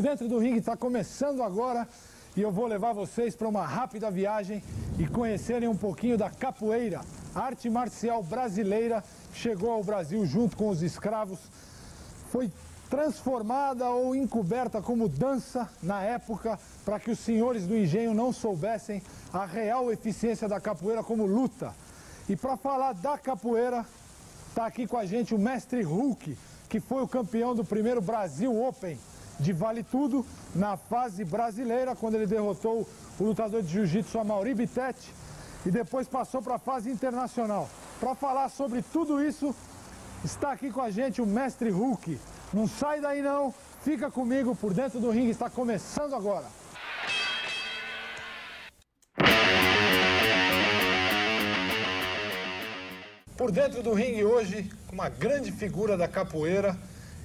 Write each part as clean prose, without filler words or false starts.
Dentro do Ringue está começando agora e eu vou levar vocês para uma rápida viagem e conhecerem um pouquinho da capoeira, arte marcial brasileira, chegou ao Brasil junto com os escravos, foi transformada ou encoberta como dança na época para que os senhores do engenho não soubessem a real eficiência da capoeira como luta. E para falar da capoeira, está aqui com a gente o mestre Hulk, que foi o campeão do primeiro Brasil Open de Vale Tudo na fase brasileira, quando ele derrotou o lutador de jiu-jitsu Amaury Bittetti e depois passou para a fase internacional. Para falar sobre tudo isso, está aqui com a gente o mestre Hulk. Não sai daí não, fica comigo, Por Dentro do Ringue está começando agora. Por Dentro do Ringue hoje, com uma grande figura da capoeira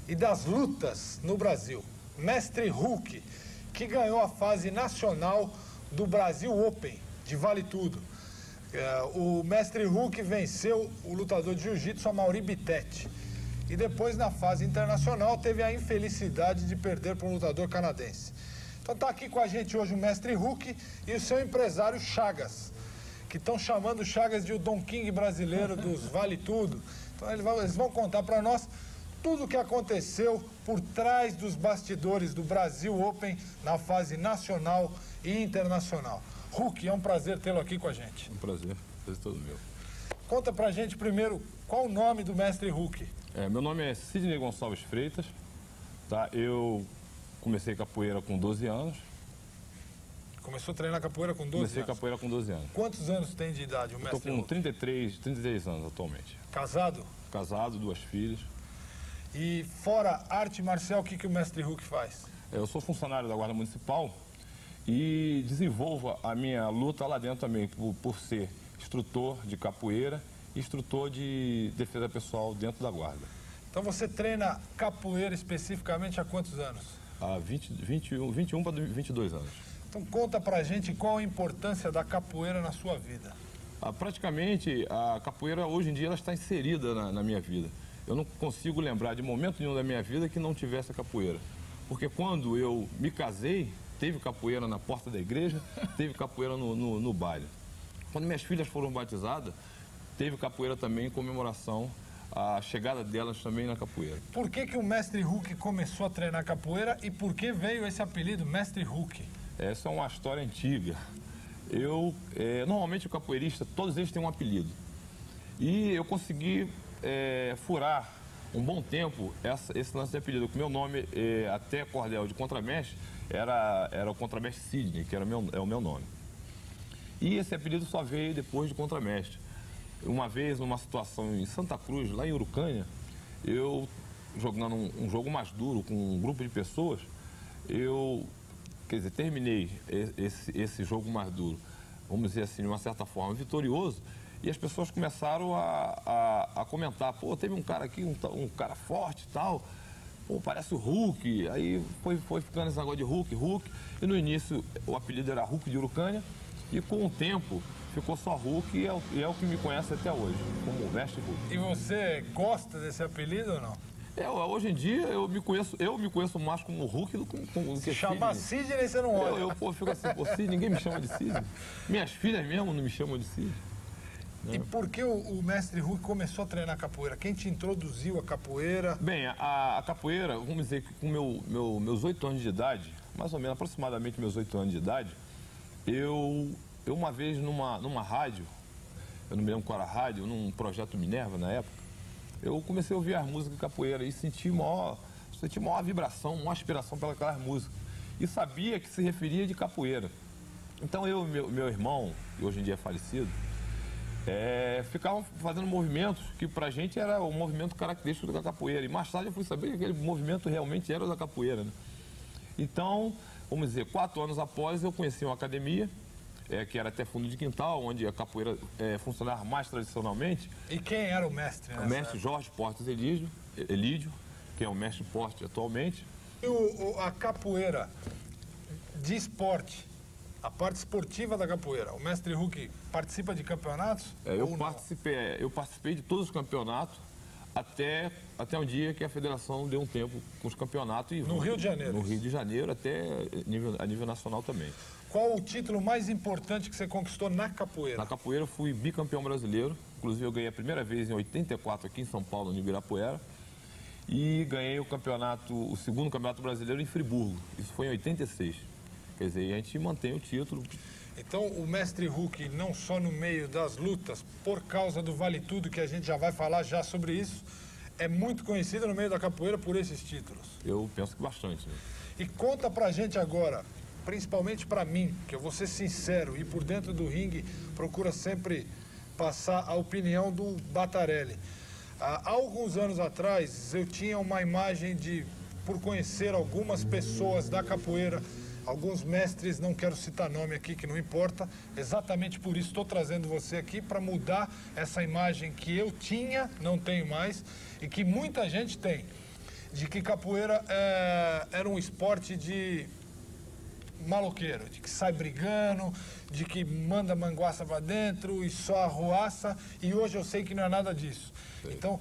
e das lutas no Brasil. Mestre Hulk, que ganhou a fase nacional do Brasil Open de Vale Tudo. O mestre Hulk venceu o lutador de jiu-jitsu Amaury Bittetti. E depois, na fase internacional, teve a infelicidade de perder para um lutador canadense. Então está aqui com a gente hoje o mestre Hulk e o seu empresário Chagas, que estão chamando o Chagas de o Don King brasileiro dos Vale Tudo. Então eles vão contar para nós tudo o que aconteceu por trás dos bastidores do Brasil Open na fase nacional e internacional. Hulk, é um prazer tê-lo aqui com a gente. Um prazer todo meu. Conta pra gente primeiro qual o nome do mestre Hulk. Meu nome é Sidney Gonçalves Freitas, tá? Eu comecei capoeira com 12 anos. Começou a treinar capoeira com 12 Comecei anos? Capoeira com 12 anos. Quantos anos tem de idade o mestre Estou com Hulk? 33 anos atualmente. Casado? Casado, 2 filhas. E fora arte marcial, o que o mestre Hulk faz? Eu sou funcionário da Guarda Municipal e desenvolvo a minha luta lá dentro também, por ser instrutor de capoeira e instrutor de defesa pessoal dentro da Guarda. Então você treina capoeira especificamente há quantos anos? Há 21 para 22 anos. Então conta pra gente qual a importância da capoeira na sua vida. Praticamente, a capoeira hoje em dia ela está inserida na minha vida. Eu não consigo lembrar de momento nenhum da minha vida que não tivesse a capoeira. Porque quando eu me casei, teve capoeira na porta da igreja, teve capoeira no baile. Quando minhas filhas foram batizadas, teve capoeira também em comemoração à chegada delas também na capoeira. Por que o mestre Hulk começou a treinar capoeira e por que veio esse apelido, mestre Hulk? Essa é uma história antiga. Normalmente o capoeirista, todos eles têm um apelido. E eu consegui furar um bom tempo esse lance de apelido. O meu nome, até cordel de contramestre, era o contramestre Sidney, que é o meu nome. E esse apelido só veio depois de contramestre. Uma vez, numa situação em Santa Cruz, lá em Urucânia, eu jogando um jogo mais duro com um grupo de pessoas, terminei esse jogo mais duro, vamos dizer assim, de uma certa forma, vitorioso, e as pessoas começaram a comentar, pô, teve um cara aqui, um cara forte e tal, pô, parece o Hulk. Aí foi ficando esse negócio de Hulk, e no início o apelido era Hulk de Urucânia, e com o tempo ficou só Hulk e é o que me conhece até hoje, como o mestre Hulk. E você gosta desse apelido ou não? Hoje em dia eu me conheço mais como Hulk do que Chama Sidney, você não olha. Eu fico assim, pô, Sidney, ninguém me chama de Sidney. Minhas filhas mesmo não me chamam de Sidney. E por que o mestre Hulk começou a treinar capoeira? Quem te introduziu a capoeira? Bem, a capoeira, vamos dizer que com meus 8 anos de idade, mais ou menos, aproximadamente meus 8 anos de idade, eu uma vez numa rádio, eu não me lembro qual era a rádio, num projeto Minerva na época, eu comecei a ouvir as músicas de capoeira e senti maior vibração, maior aspiração pelas músicas. E sabia que se referia de capoeira. Então meu irmão, que hoje em dia é falecido, ficavam fazendo movimentos que pra gente era o movimento característico da capoeira. E mais tarde eu fui saber que aquele movimento realmente era o da capoeira, né? Então, vamos dizer, 4 anos após eu conheci uma academia, que era até fundo de quintal, onde a capoeira funcionava mais tradicionalmente. E quem era o mestre? O mestre Jorge Portes Elídio, que é o mestre Porte atualmente. E a capoeira de esporte, a parte esportiva da capoeira, o mestre Hulk participa de campeonatos? Eu participei de todos os campeonatos. até um dia que a federação deu um tempo com os campeonatos. No Rio de Janeiro? No Rio de Janeiro, até a nível nacional também. Qual o título mais importante que você conquistou na capoeira? Na capoeira eu fui bicampeão brasileiro. Inclusive eu ganhei a primeira vez em 84 aqui em São Paulo, no Ibirapuera. E ganhei o segundo campeonato brasileiro em Friburgo. Isso foi em 86. Quer dizer, a gente mantém o título. Então, o mestre Huck, não só no meio das lutas, por causa do Vale Tudo, que a gente já vai falar já sobre isso, é muito conhecido no meio da capoeira por esses títulos. Eu penso que bastante, né? E conta pra gente agora, principalmente pra mim, que eu vou ser sincero, e por dentro do ringue procura sempre passar a opinião do Batarelli. Há alguns anos atrás, eu tinha uma imagem por conhecer algumas pessoas da capoeira, alguns mestres, não quero citar nome aqui, que não importa, exatamente por isso estou trazendo você aqui para mudar essa imagem que eu tinha, não tenho mais, e que muita gente tem, de que capoeira era um esporte de maloqueiro, de que sai brigando, de que manda manguaça para dentro e só arruaça, e hoje eu sei que não é nada disso. Então,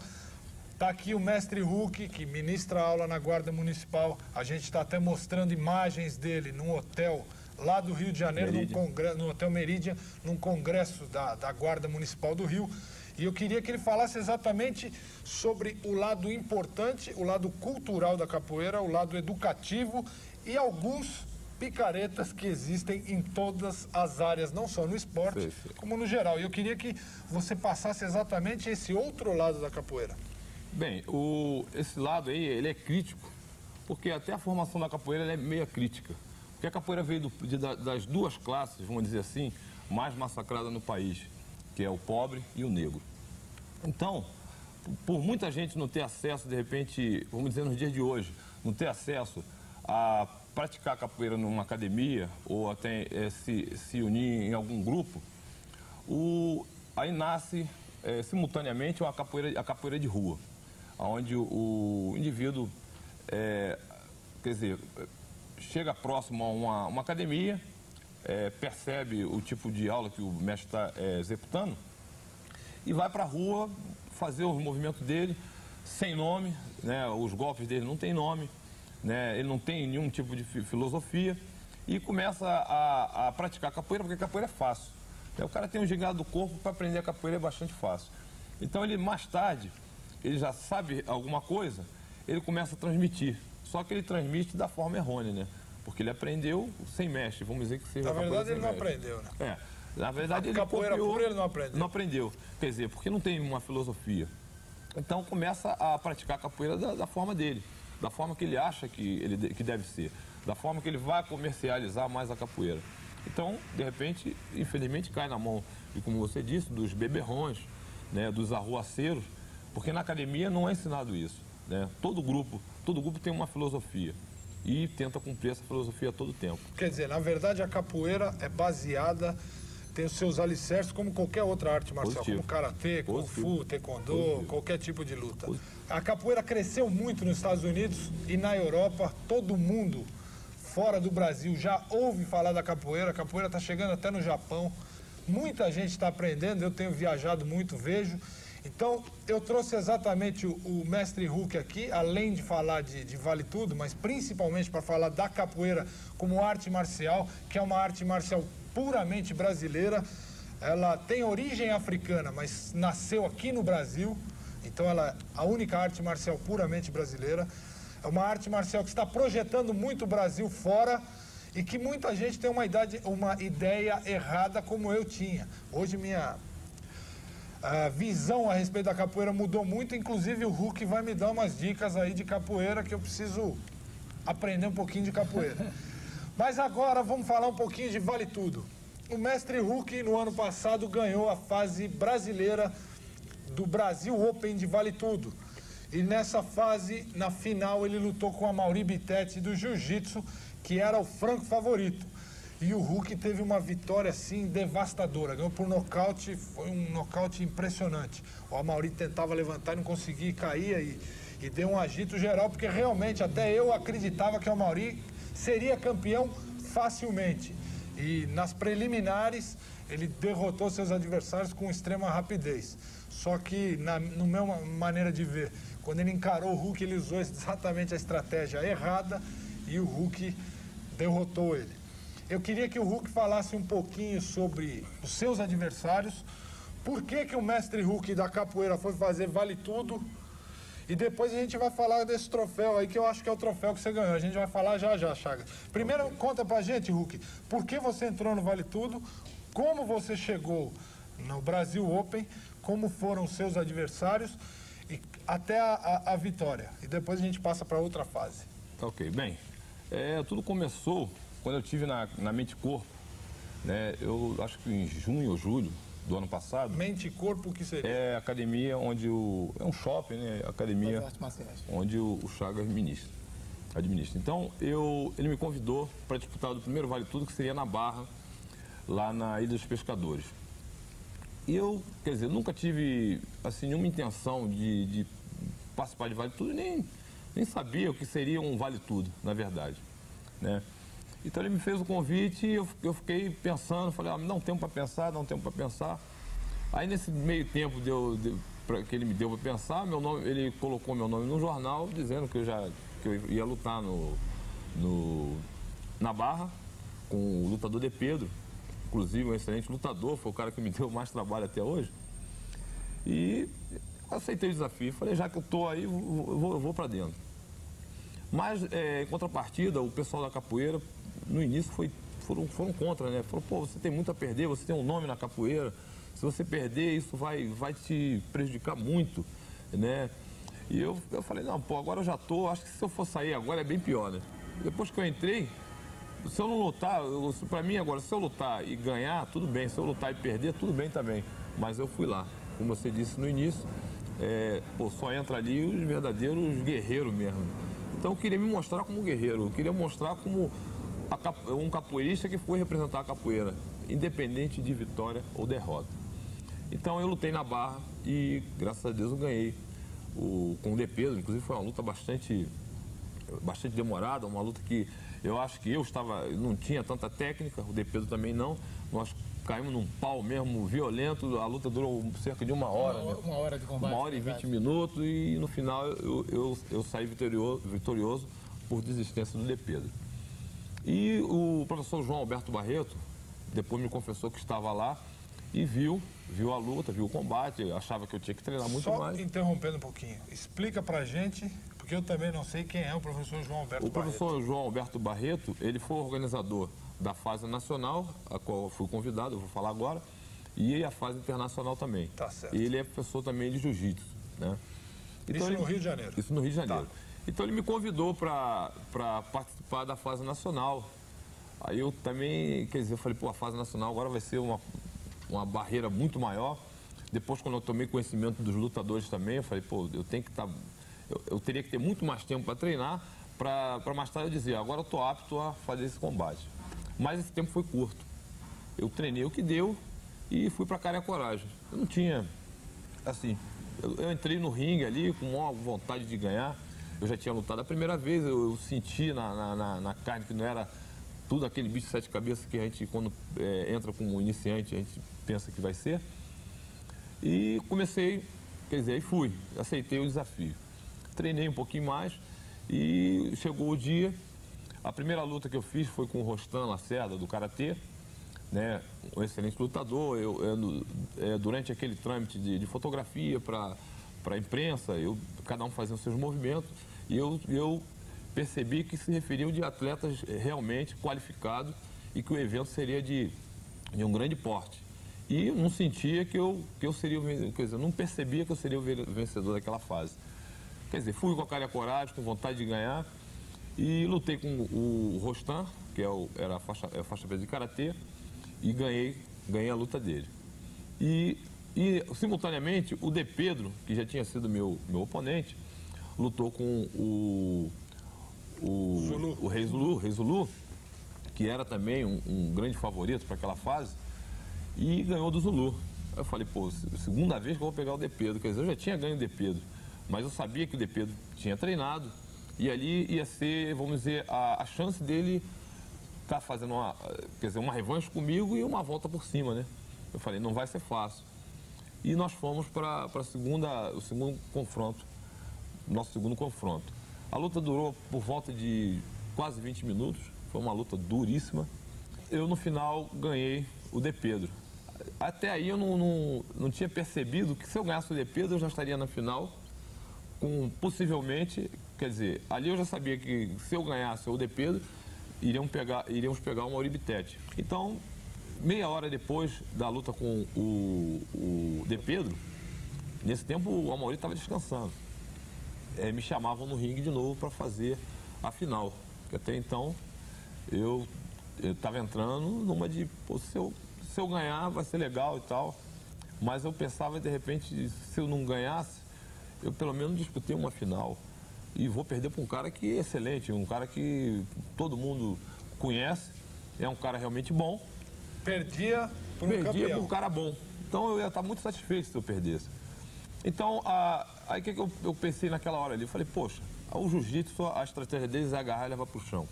tá aqui o mestre Huck, que ministra aula na Guarda Municipal. A gente está até mostrando imagens dele num hotel lá do Rio de Janeiro, no Hotel Meridian, num congresso da Guarda Municipal do Rio. E eu queria que ele falasse exatamente sobre o lado importante, o lado cultural da capoeira, o lado educativo e alguns picaretas que existem em todas as áreas, não só no esporte, como no geral. E eu queria que você passasse exatamente esse outro lado da capoeira. Bem, esse lado aí, ele é crítico, porque até a formação da capoeira ela é meio crítica. Porque a capoeira veio das duas classes, vamos dizer assim, mais massacradas no país, que é o pobre e o negro. Então, por muita gente não ter acesso, de repente, vamos dizer, nos dias de hoje, não ter acesso a praticar capoeira numa academia ou até se unir em algum grupo, aí nasce simultaneamente a capoeira de rua, onde o indivíduo, quer dizer, chega próximo a uma academia, percebe o tipo de aula que o mestre está executando e vai para a rua fazer os movimentos dele sem nome, né? Os golpes dele não tem nome, né? Ele não tem nenhum tipo de filosofia e começa a praticar capoeira, porque capoeira é fácil. O cara tem um gingado do corpo, para aprender a capoeira é bastante fácil. Então ele mais tarde, ele já sabe alguma coisa, ele começa a transmitir. Só que ele transmite da forma errônea, né? Porque ele aprendeu sem mestre, vamos dizer que seja. Na verdade ele não aprendeu, né? Na verdade ele capoeira copiou, pura ele não aprendeu. Não aprendeu, quer dizer, porque não tem uma filosofia. Então começa a praticar a capoeira da forma dele, da forma que ele acha que deve ser, da forma que ele vai comercializar mais a capoeira. Então, de repente, infelizmente cai na mão, e como você disse, dos beberrões, né, dos arruaceiros, porque na academia não é ensinado isso, né? Todo grupo tem uma filosofia e tenta cumprir essa filosofia a todo tempo. Quer dizer, na verdade a capoeira é baseada, tem os seus alicerces como qualquer outra arte marcial, como karatê, kung fu, taekwondo, qualquer tipo de luta. A capoeira cresceu muito nos Estados Unidos e na Europa, todo mundo fora do Brasil já ouve falar da capoeira. A capoeira está chegando até no Japão, muita gente está aprendendo, eu tenho viajado muito, vejo. Então, eu trouxe exatamente o mestre Huck aqui, além de falar de Vale Tudo, mas principalmente para falar da capoeira como arte marcial, que é uma arte marcial puramente brasileira. Ela tem origem africana, mas nasceu aqui no Brasil, então ela é a única arte marcial puramente brasileira. É uma arte marcial que está projetando muito o Brasil fora e que muita gente tem uma ideia errada como eu tinha. Hoje minha visão a respeito da capoeira mudou muito, inclusive o Huck vai me dar umas dicas aí de capoeira que eu preciso aprender um pouquinho de capoeira. Mas agora vamos falar um pouquinho de Vale Tudo. O mestre Huck no ano passado ganhou a fase brasileira do Brasil Open de Vale Tudo. E nessa fase, na final, ele lutou com a Mauri Bittetti do Jiu-Jitsu, que era o franco favorito. E o Huck teve uma vitória, assim, devastadora. Ganhou por nocaute, foi um nocaute impressionante. O Amauri tentava levantar e não conseguia e caía e deu um agito geral, porque realmente até eu acreditava que o Amauri seria campeão facilmente. E nas preliminares, ele derrotou seus adversários com extrema rapidez. Só que, no meu maneira de ver, quando ele encarou o Hulk, ele usou exatamente a estratégia errada e o Hulk derrotou ele. Eu queria que o Hulk falasse um pouquinho sobre os seus adversários, por que o mestre Hulk da capoeira foi fazer Vale Tudo, e depois a gente vai falar desse troféu aí, que eu acho que é o troféu que você ganhou. A gente vai falar já já, Chagas. Primeiro, conta pra gente, Hulk, por que você entrou no Vale Tudo, como você chegou no Brasil Open, como foram os seus adversários e até a vitória. E depois a gente passa para outra fase. Ok, bem, tudo começou quando eu tive na Mente e Corpo, né? Eu acho que em junho ou julho do ano passado. Mente e Corpo, o que seria? É a academia onde é um shopping, né? Academia onde o Chagas administra. Então, ele me convidou para disputar do primeiro Vale Tudo, que seria na Barra, lá na Ilha dos Pescadores. E eu, quer dizer, nunca tive, assim, nenhuma intenção de participar de Vale Tudo, nem sabia o que seria um Vale Tudo, na verdade, né? Então ele me fez o convite e eu fiquei pensando, falei, não tem tempo para pensar, não tem tempo para pensar. Aí nesse meio tempo que ele me deu para pensar, ele colocou meu nome no jornal, dizendo que eu ia lutar na Barra com o lutador De Pedro, inclusive um excelente lutador, foi o cara que me deu mais trabalho até hoje. E aceitei o desafio, falei, já que eu estou aí, eu vou para dentro. Mas, em contrapartida, o pessoal da capoeira, no início, foram contra, né? Falaram, pô, você tem muito a perder, você tem um nome na capoeira, se você perder, isso vai te prejudicar muito, né? E eu falei, não, pô, agora eu já tô, acho que se eu for sair agora é bem pior, né? Depois que eu entrei, se eu não lutar, pra mim agora, se eu lutar e ganhar, tudo bem, se eu lutar e perder, tudo bem também. Mas eu fui lá, como você disse no início, só entra ali os verdadeiros guerreiros mesmo. Então eu queria me mostrar como guerreiro, eu queria mostrar como um capoeirista que foi representar a capoeira, independente de vitória ou derrota. Então eu lutei na Barra e, graças a Deus, eu ganhei com o De Pedro. Inclusive foi uma luta bastante demorada, uma luta que eu acho que não tinha tanta técnica, o De Pedro também não. Nós caímos num pau mesmo violento, a luta durou cerca de 1 hora. Uma hora de combate. 1 hora e 20 minutos e no final eu saí vitorioso por desistência do De Pedro. E o professor João Alberto Barreto depois me confessou que estava lá e viu a luta, viu o combate, achava que eu tinha que treinar muito mais. Só interrompendo um pouquinho, explica pra gente, porque eu também não sei quem é o professor João Alberto Barreto. O professor João Alberto Barreto, ele foi organizador da fase nacional, a qual eu fui convidado, eu vou falar agora, e a fase internacional também. Tá certo. E ele é professor também de jiu-jitsu, né? Então, isso no Rio de Janeiro? Isso no Rio de Janeiro. Tá. Então ele me convidou para participar da fase nacional. Aí eu também, quer dizer, eu falei, pô, a fase nacional agora vai ser uma barreira muito maior. Depois, quando eu tomei conhecimento dos lutadores também, eu falei, pô, eu teria que ter muito mais tempo para treinar, para mais tarde eu dizer, agora eu estou apto a fazer esse combate. Mas esse tempo foi curto. Eu treinei o que deu e fui para Cara e Coragem. Eu não tinha, assim, eu entrei no ringue ali com maior vontade de ganhar. Eu já tinha lutado a primeira vez, eu senti na carne que não era tudo aquele bicho de 7 cabeças que a gente, quando entra como iniciante, a gente pensa que vai ser. E comecei, quer dizer, aí fui, aceitei o desafio. Treinei um pouquinho mais e chegou o dia. A primeira luta que eu fiz foi com o Rostan Lacerda, do Karatê, né? Um excelente lutador. Durante aquele trâmite de fotografia para a imprensa, cada um fazia os seus movimentos, e eu percebi que se referiam de atletas realmente qualificados e que o evento seria de um grande porte. E não sentia que eu seria quer dizer, não percebia que eu seria o vencedor daquela fase. Quer dizer, fui com a cara e a coragem, com vontade de ganhar, e lutei com o Rostan, que era a faixa preta de Karatê, e ganhei a luta dele. E simultaneamente, o De Pedro, que já tinha sido meu oponente, lutou com o Rei Zulu, que era também um grande favorito para aquela fase, e ganhou do Zulu. Eu falei, pô, segunda vez que eu vou pegar o De Pedro. Quer dizer, eu já tinha ganho o De Pedro, mas eu sabia que o De Pedro tinha treinado, e ali ia ser, vamos dizer, a chance dele está fazendo uma revanche comigo e uma volta por cima, né? Eu falei, não vai ser fácil. E nós fomos para o segundo confronto, nosso segundo confronto. A luta durou por volta de quase 20 minutos, foi uma luta duríssima. Eu, no final, ganhei o De Pedro. Até aí eu não tinha percebido que se eu ganhasse o De Pedro, eu já estaria na final, com possivelmente, quer dizer, ali eu já sabia que se eu ganhasse o De Pedro, iríamos pegar o Mauri Bittetti. Então, meia hora depois da luta com o De Pedro, nesse tempo o Mauri estava descansando. Me chamavam no ringue de novo para fazer a final. Porque até então eu estava entrando numa de, pô, se eu ganhar vai ser legal e tal. Mas eu pensava, de repente, se eu não ganhasse, eu pelo menos disputei uma final. E vou perder para um cara que é excelente, um cara que todo mundo conhece, é um cara realmente bom. Perdia por um cara bom. Então eu ia estar muito satisfeito se eu perdesse. Então, aí o que eu pensei naquela hora ali? Eu falei, poxa, o jiu-jitsu, a estratégia deles é agarrar e levar para o chão.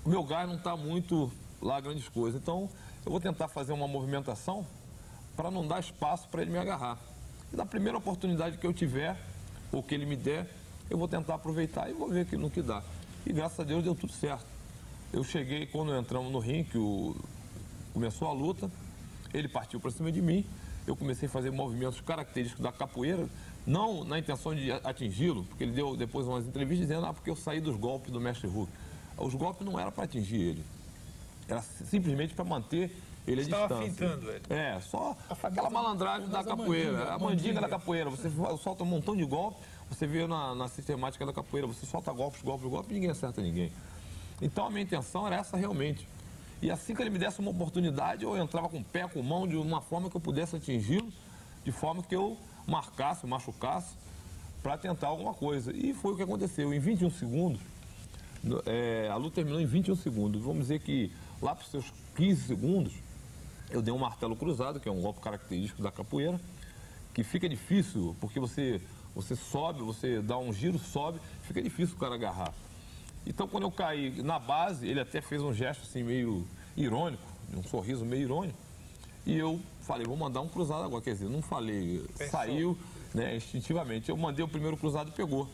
O meu gás não está muito lá grandes coisas. Então, eu vou tentar fazer uma movimentação para não dar espaço para ele me agarrar. E na primeira oportunidade que eu tiver, ou que ele me der, eu vou tentar aproveitar e vou ver no que dá. E graças a Deus deu tudo certo. Eu cheguei, quando entramos no ringue, que começou a luta, ele partiu para cima de mim, eu comecei a fazer movimentos característicos da capoeira, não na intenção de atingi-lo, porque ele deu depois umas entrevistas dizendo, porque eu saí dos golpes do mestre Huck. Os golpes não eram para atingir ele, era simplesmente para manter ele à distância. Estava fintando ele. Só aquela malandragem da capoeira, a mandinga da capoeira. Você solta um montão de golpes, você vê na sistemática da capoeira, você solta golpes e ninguém acerta ninguém. Então a minha intenção era essa realmente. E assim que ele me desse uma oportunidade, eu entrava com o pé, com mão, de uma forma que eu pudesse atingi-lo, de forma que eu marcasse, machucasse, para tentar alguma coisa. E foi o que aconteceu. Em 21 segundos, a luta terminou em 21 segundos. Vamos dizer que lá para os seus 15 segundos, eu dei um martelo cruzado, que é um golpe característico da capoeira, que fica difícil, porque você sobe, você dá um giro, sobe, fica difícil o cara agarrar. Então, quando eu caí na base, ele até fez um gesto assim meio irônico, um sorriso meio irônico, e eu falei, vou mandar um cruzado agora. Quer dizer, não falei, saiu, né, instintivamente. Eu mandei o primeiro cruzado e pegou.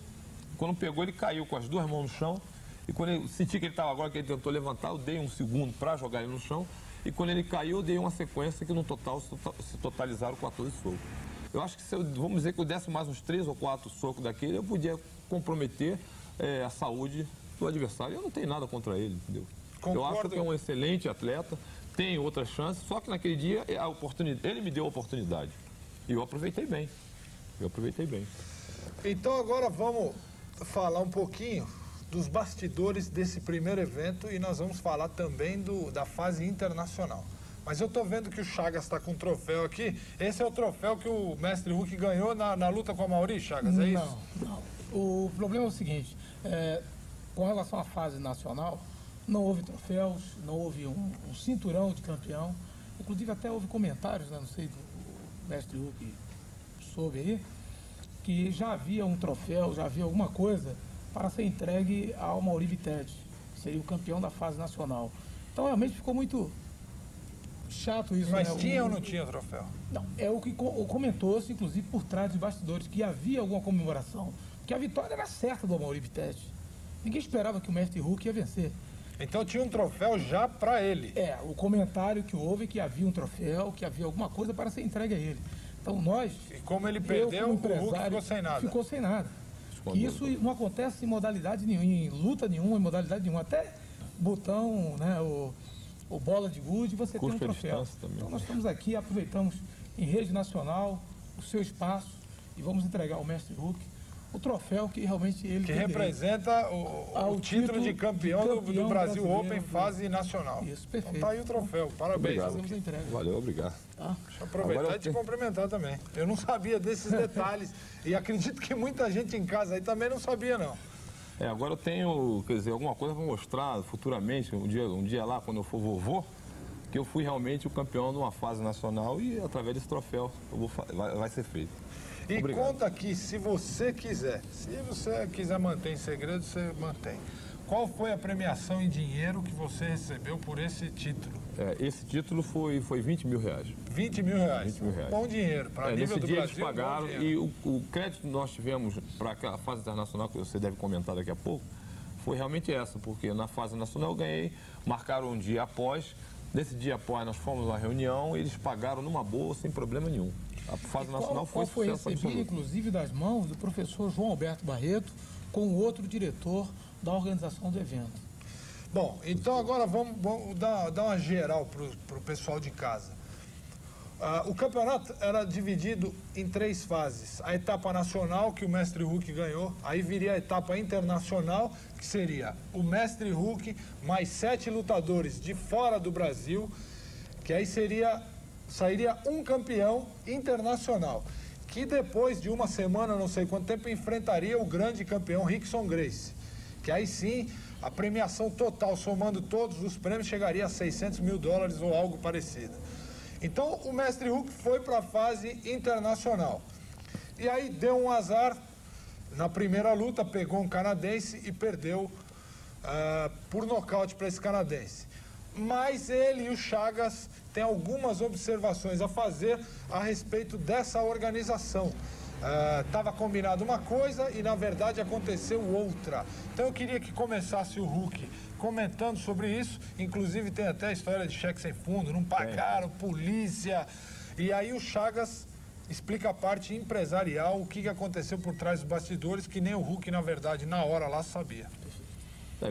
Quando pegou, ele caiu com as duas mãos no chão, e quando eu senti que ele estava agora, que ele tentou levantar, eu dei um segundo para jogar ele no chão, e quando ele caiu, eu dei uma sequência que no total se totalizaram 14 socos. Eu acho que vamos dizer que eu desse mais uns 3 ou 4 socos daquele, eu podia comprometer a saúde do adversário. Eu não tenho nada contra ele, entendeu? Concordo. Eu acho que é um excelente atleta, tem outras chances, só que naquele dia ele me deu a oportunidade. E eu aproveitei bem. Então agora vamos falar um pouquinho dos bastidores desse primeiro evento e nós vamos falar também da fase internacional. Mas eu tô vendo que o Chagas está com um troféu aqui. Esse é o troféu que o mestre Huck ganhou na luta com a Mauri, Chagas, é isso? Não. O problema é o seguinte, com relação à fase nacional, não houve troféus, não houve um cinturão de campeão. Inclusive até houve comentários, né, não sei, do mestre Huck soube aí, que já havia um troféu, já havia alguma coisa para ser entregue ao Mauri Bittetti, que seria o campeão da fase nacional. Então realmente ficou muito chato isso. Mas né? tinha ou não tinha troféu? Não, é o que comentou-se, inclusive, por trás dos bastidores, que havia alguma comemoração, que a vitória era certa do Mauri Bittetti. Ninguém esperava que o mestre Huck ia vencer. Então tinha um troféu já para ele. O comentário que houve é que havia um troféu, que havia alguma coisa para ser entregue a ele. Então nós... E como ele perdeu, o Huck ficou sem nada. Ficou sem nada. Que isso não acontece em modalidade nenhuma, em luta nenhuma, em modalidade nenhuma. Até botão, né, o bola de gude, você tem um troféu. Então nós estamos aqui, aproveitamos em rede nacional o seu espaço e vamos entregar ao mestre Huck o troféu que realmente ele... Que representa o título de campeão do Brasil Open fase nacional. Isso, perfeito. Então tá aí o troféu, parabéns. Obrigado. A entrega. Valeu, obrigado. Tá? Deixa eu aproveitar e te cumprimentar também. Eu não sabia desses detalhes e acredito que muita gente em casa aí também não sabia, não. Agora eu tenho, quer dizer, alguma coisa para mostrar futuramente, um dia lá, quando eu for vovô, que eu fui realmente o campeão de uma fase nacional e através desse troféu vai ser feito. E obrigado. Conta aqui, se você quiser manter em segredo, você mantém. qual foi a premiação em dinheiro que você recebeu por esse título? Esse título foi 20 mil reais. 20 mil reais. 20 mil reais. Bom dinheiro. Para nível nesse do dia Brasil, eles pagaram e o crédito que nós tivemos para aquela fase internacional, que você deve comentar daqui a pouco, foi realmente essa, porque na fase nacional eu ganhei, marcaram um dia após, nesse dia após nós fomos numa reunião e eles pagaram numa boa, sem problema nenhum. A fase nacional foi sucesso recebido, absoluto. inclusive, das mãos do professor João Alberto Barreto, com o outro diretor da organização do evento. Bom, então agora vamos dar uma geral para o pessoal de casa. O campeonato era dividido em 3 fases. A etapa nacional, que o Mestre Huck ganhou, aí viria a etapa internacional, que seria o Mestre Huck mais 7 lutadores de fora do Brasil, que aí sairia um campeão internacional, que depois de uma semana, não sei quanto tempo, enfrentaria o grande campeão Rickson Gracie, que aí sim a premiação total, somando todos os prêmios, chegaria a 600 mil dólares ou algo parecido. Então o Mestre Huck foi para a fase internacional. E aí deu um azar, na primeira luta pegou um canadense e perdeu por nocaute para esse canadense. Mas ele e o Chagas têm algumas observações a fazer a respeito dessa organização. Estava combinado uma coisa e na verdade aconteceu outra. Então eu queria que começasse o Huck comentando sobre isso, inclusive tem até a história de cheque sem fundo, não pagaram, polícia. E aí o Chagas explica a parte empresarial, o que aconteceu por trás dos bastidores, que nem o Huck, na verdade, na hora lá sabia.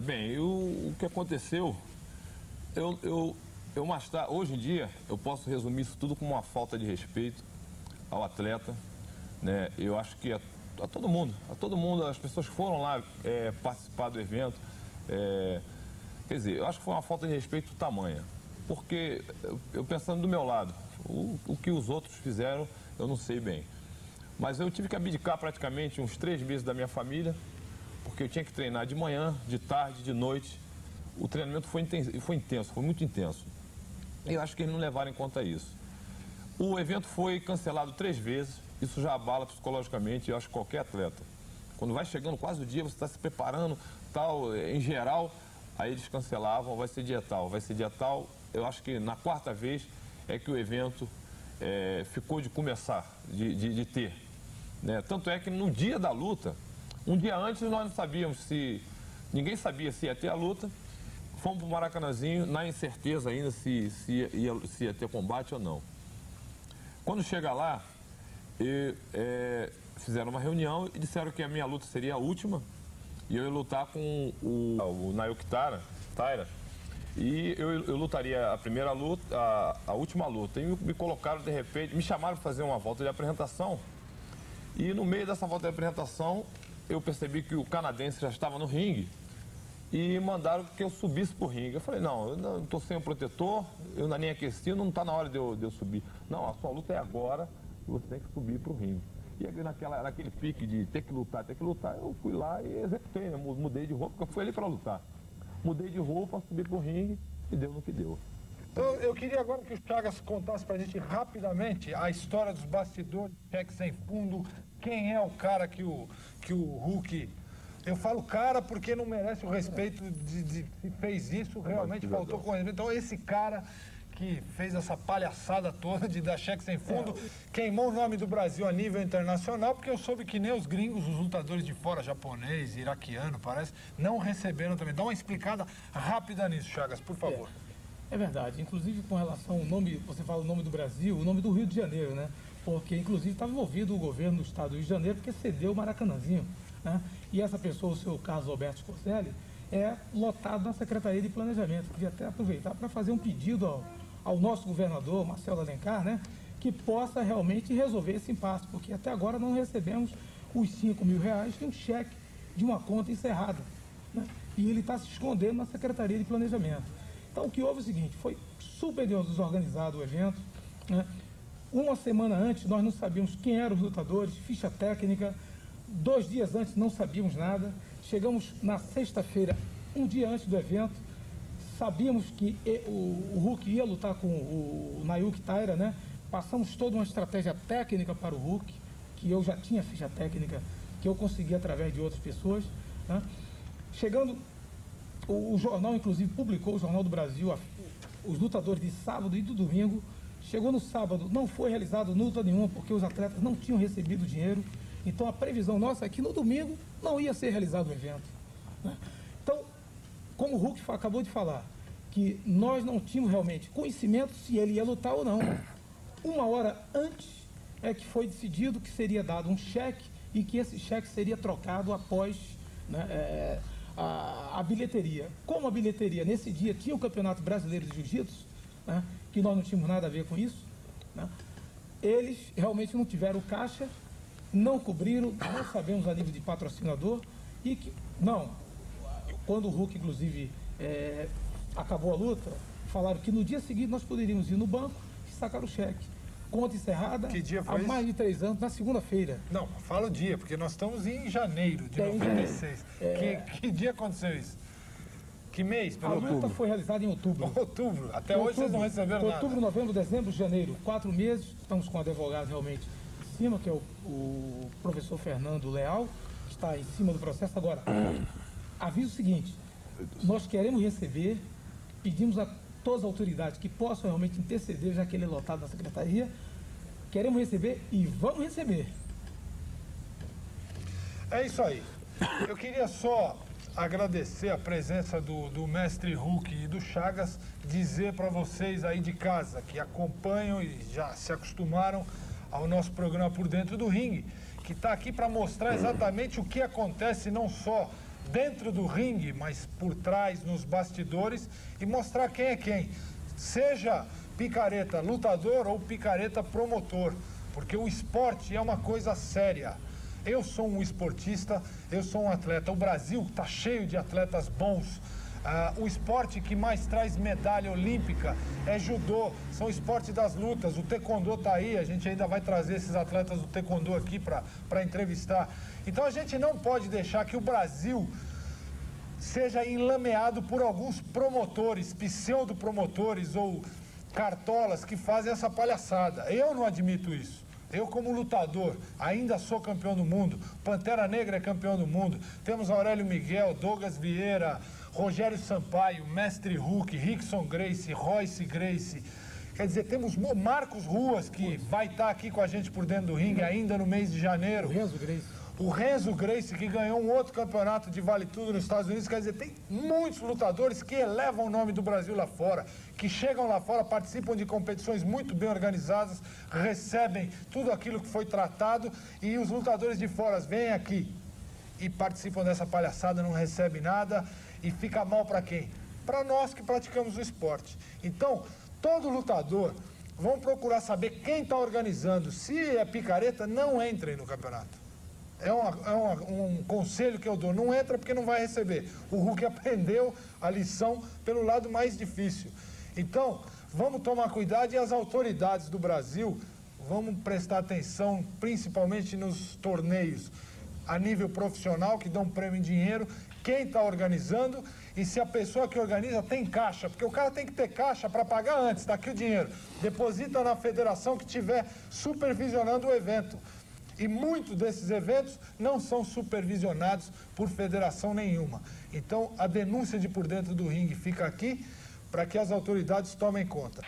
Bem, o que aconteceu, hoje em dia, eu posso resumir isso tudo como uma falta de respeito ao atleta, né? Eu acho que a todo mundo, as pessoas que foram lá participar do evento, quer dizer, eu acho que foi uma falta de respeito tamanha, porque eu pensando do meu lado, o que os outros fizeram, eu não sei bem, mas eu tive que abdicar praticamente uns 3 meses da minha família, porque eu tinha que treinar de manhã, de tarde, de noite. O treinamento foi intenso, foi muito intenso. E eu acho que eles não levaram em conta isso. O evento foi cancelado 3 vezes, isso já abala psicologicamente, eu acho que qualquer atleta. Quando vai chegando quase o dia, você está se preparando, tal, em geral, aí eles cancelavam, vai ser dia tal, vai ser dia tal. Eu acho que na 4ª vez é que o evento ficou de começar, de ter. Né? Tanto é que no dia da luta, um dia antes nós não sabíamos ninguém sabia se ia ter a luta. Fomos para o Maracanãzinho na incerteza ainda se ia ter combate ou não. Quando chega lá, fizeram uma reunião e disseram que a minha luta seria a última e eu ia lutar com o Naoki Taira e eu lutaria a primeira luta, a última luta. E me colocaram de repente, me chamaram para fazer uma volta de apresentação e no meio dessa volta de apresentação eu percebi que o canadense já estava no ringue e mandaram que eu subisse pro ringue. Eu falei, não, eu estou sem o protetor, eu ainda nem aqueci, não está na hora de eu subir. Não, a sua luta é agora e você tem que subir pro ringue. E aí naquele pique de ter que lutar, eu fui lá e executei, né? Mudei de roupa, porque eu fui ali para lutar. Mudei de roupa, subi pro ringue e deu no que deu. Então, eu queria agora que o Chagas contasse pra gente rapidamente a história dos bastidores, cheque sem fundo, quem é o cara que o Huck... Eu falo cara porque não merece o respeito de fez isso, realmente faltou corrigimento. Então esse cara que fez essa palhaçada toda de dar cheque sem fundo, queimou o nome do Brasil a nível internacional, porque eu soube que nem os gringos, os lutadores de fora, japonês, iraquiano, parece, não receberam também. Dá uma explicada rápida nisso, Chagas, por favor. É verdade, inclusive com relação ao nome, você fala o nome do Brasil, o nome do Rio de Janeiro, né? Porque inclusive estava envolvido o governo do estado do Rio de Janeiro, porque cedeu o Maracanãzinho, né? E essa pessoa, o seu Carlos Alberto Scorzelli, é lotado na Secretaria de Planejamento. Queria até aproveitar para fazer um pedido ao nosso governador, Marcelo Alencar, né? Que possa realmente resolver esse impasse, porque até agora não recebemos os 5 mil reais de um cheque de uma conta encerrada, né? E ele está se escondendo na Secretaria de Planejamento. Então o que houve é o seguinte, foi super desorganizado o evento, né? Uma semana antes nós não sabíamos quem eram os lutadores, ficha técnica. 2 dias antes não sabíamos nada. Chegamos na sexta-feira, um dia antes do evento, sabíamos que o Huck ia lutar com o Naoki Taira, né? Passamos toda uma estratégia técnica para o Huck, que eu já tinha ficha técnica, que eu consegui através de outras pessoas, né? Chegando o jornal, inclusive, publicou, o Jornal do Brasil, os lutadores de sábado e do domingo. Chegou no sábado, não foi realizado luta nenhuma, porque os atletas não tinham recebido dinheiro. Então, a previsão nossa é que no domingo não ia ser realizado o evento, né? Então, como o Hulk acabou de falar, que nós não tínhamos realmente conhecimento se ele ia lutar ou não. Uma hora antes é que foi decidido que seria dado um cheque e que esse cheque seria trocado após, né, a bilheteria. Como a bilheteria nesse dia tinha o Campeonato Brasileiro de Jiu-Jitsu, né, que nós não tínhamos nada a ver com isso, né, eles realmente não tiveram caixa, não cobriram, não sabemos a nível de patrocinador e que, não, quando o Hulk, inclusive, acabou a luta, falaram que no dia seguinte nós poderíamos ir no banco e sacar o cheque. Conta encerrada. Que dia foi há isso? mais de 3 anos, na segunda-feira. Não, fala o dia, porque nós estamos em janeiro de 96. Que dia aconteceu isso? Que mês? A luta foi realizada em outubro. Outubro. Até hoje vocês não receberam nada. Outubro, novembro, dezembro, janeiro. 4 meses. Estamos com o advogado realmente em cima, que é o professor Fernando Leal, que está em cima do processo. Agora, aviso o seguinte, nós queremos receber, pedimos a todas as autoridades que possam realmente interceder, já que ele é lotado na secretaria, queremos receber e vamos receber. É isso aí. Eu queria só agradecer a presença do mestre Hulk e do Chagas, dizer para vocês aí de casa que acompanham e já se acostumaram ao nosso programa Por Dentro do Ringue, que está aqui para mostrar exatamente o que acontece não só dentro do ringue, mas por trás, nos bastidores, e mostrar quem é quem. Seja picareta lutador ou picareta promotor, porque o esporte é uma coisa séria. Eu sou um esportista, eu sou um atleta. O Brasil está cheio de atletas bons. O esporte que mais traz medalha olímpica é judô, são esportes das lutas. O taekwondo está aí, a gente ainda vai trazer esses atletas do taekwondo aqui para entrevistar. Então a gente não pode deixar que o Brasil seja enlameado por alguns promotores, pseudo-promotores ou cartolas que fazem essa palhaçada. Eu não admito isso. Eu, como lutador, ainda sou campeão do mundo. Pantera Negra é campeão do mundo. Temos Aurélio Miguel, Douglas Vieira, Rogério Sampaio, Mestre Hulk, Rickson Gracie, Royce Gracie. Quer dizer, temos Marcos Ruas, que vai estar aqui com a gente por dentro do ringue ainda no mês de janeiro. O Renzo Gracie, que ganhou um outro campeonato de vale tudo nos Estados Unidos. Quer dizer, tem muitos lutadores que elevam o nome do Brasil lá fora, que chegam lá fora, participam de competições muito bem organizadas, recebem tudo aquilo que foi tratado, e os lutadores de fora vêm aqui e participam dessa palhaçada, não recebem nada, e fica mal para quem? Para nós que praticamos o esporte. Então, todo lutador, vão procurar saber quem está organizando. Se é picareta, não entrem no campeonato. É um conselho que eu dou, não entra porque não vai receber. O Hulk aprendeu a lição pelo lado mais difícil. Então, vamos tomar cuidado, e as autoridades do Brasil, vamos prestar atenção, principalmente nos torneios a nível profissional, que dão prêmio em dinheiro, quem está organizando e se a pessoa que organiza tem caixa, porque o cara tem que ter caixa para pagar antes, está aqui o dinheiro. Deposita na federação que estiver supervisionando o evento. E muitos desses eventos não são supervisionados por federação nenhuma. Então, a denúncia de Por Dentro do Ringue fica aqui para que as autoridades tomem conta.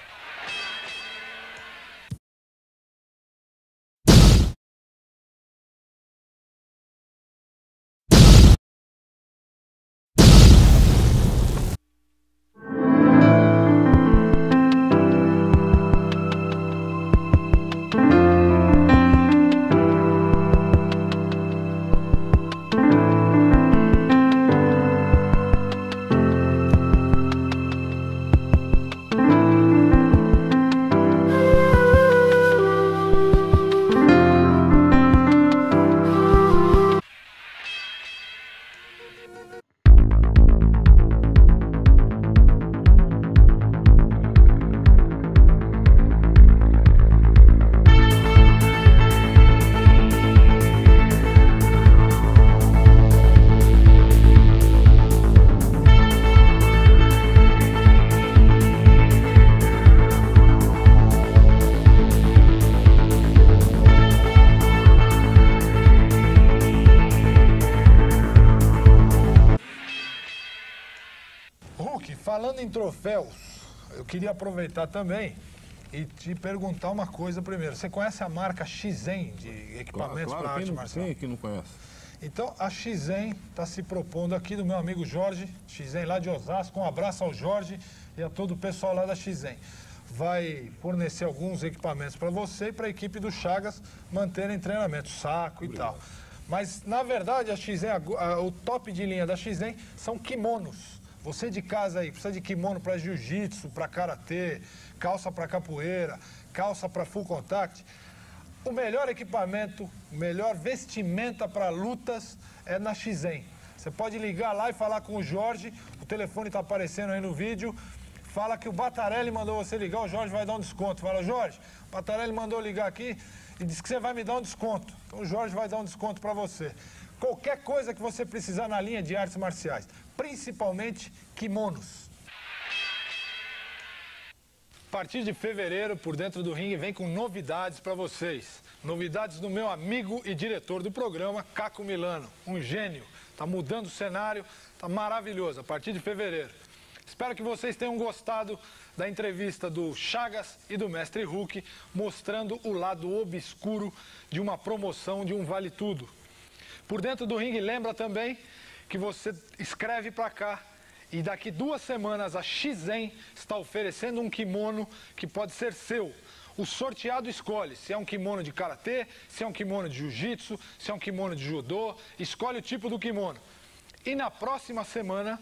falando em troféus, eu queria aproveitar também e te perguntar uma coisa primeiro. Você conhece a marca Shizzen de equipamentos para arte marcial? Quem que não conhece? Então, a Shizzen está se propondo aqui, do meu amigo Jorge, Shizzen lá de Osasco. Um abraço ao Jorge e a todo o pessoal lá da Shizzen. Vai fornecer alguns equipamentos para você e para a equipe do Chagas manterem treinamento, saco e tal. Mas, na verdade, a Shizzen, o top de linha da Shizzen são kimonos. Você de casa aí precisa de kimono para jiu-jitsu, para karatê, calça para capoeira, calça para full contact. O melhor equipamento, melhor vestimenta para lutas é na Shizzen. Você pode ligar lá e falar com o Jorge, o telefone está aparecendo aí no vídeo. Fala que o Batarelli mandou você ligar, o Jorge vai dar um desconto. Fala, Jorge, o Batarelli mandou ligar aqui e disse que você vai me dar um desconto. Então o Jorge vai dar um desconto para você. Qualquer coisa que você precisar na linha de artes marciais, principalmente kimonos. A partir de fevereiro, Por Dentro do Ringue vem com novidades para vocês. Novidades do meu amigo e diretor do programa, Caco Milano. Um gênio. Está mudando o cenário, está maravilhoso, a partir de fevereiro. Espero que vocês tenham gostado da entrevista do Chagas e do Mestre Hulk, mostrando o lado obscuro de uma promoção de um Vale Tudo. Por Dentro do Ringue lembra também que você escreve para cá e daqui 2 semanas a Shizzen está oferecendo um kimono que pode ser seu. O sorteado escolhe se é um kimono de karatê, se é um kimono de jiu-jitsu, se é um kimono de judô, escolhe o tipo do kimono. E na próxima semana,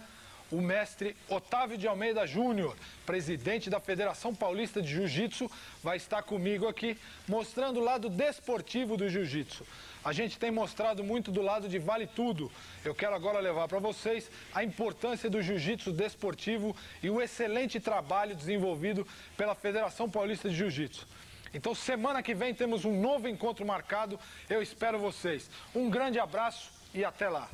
o mestre Otávio de Almeida Júnior, presidente da Federação Paulista de Jiu-Jitsu, vai estar comigo aqui, mostrando o lado desportivo do jiu-jitsu. A gente tem mostrado muito do lado de Vale Tudo. Eu quero agora levar para vocês a importância do jiu-jitsu desportivo e o excelente trabalho desenvolvido pela Federação Paulista de Jiu-Jitsu. Então, semana que vem temos um novo encontro marcado. Eu espero vocês. Um grande abraço e até lá.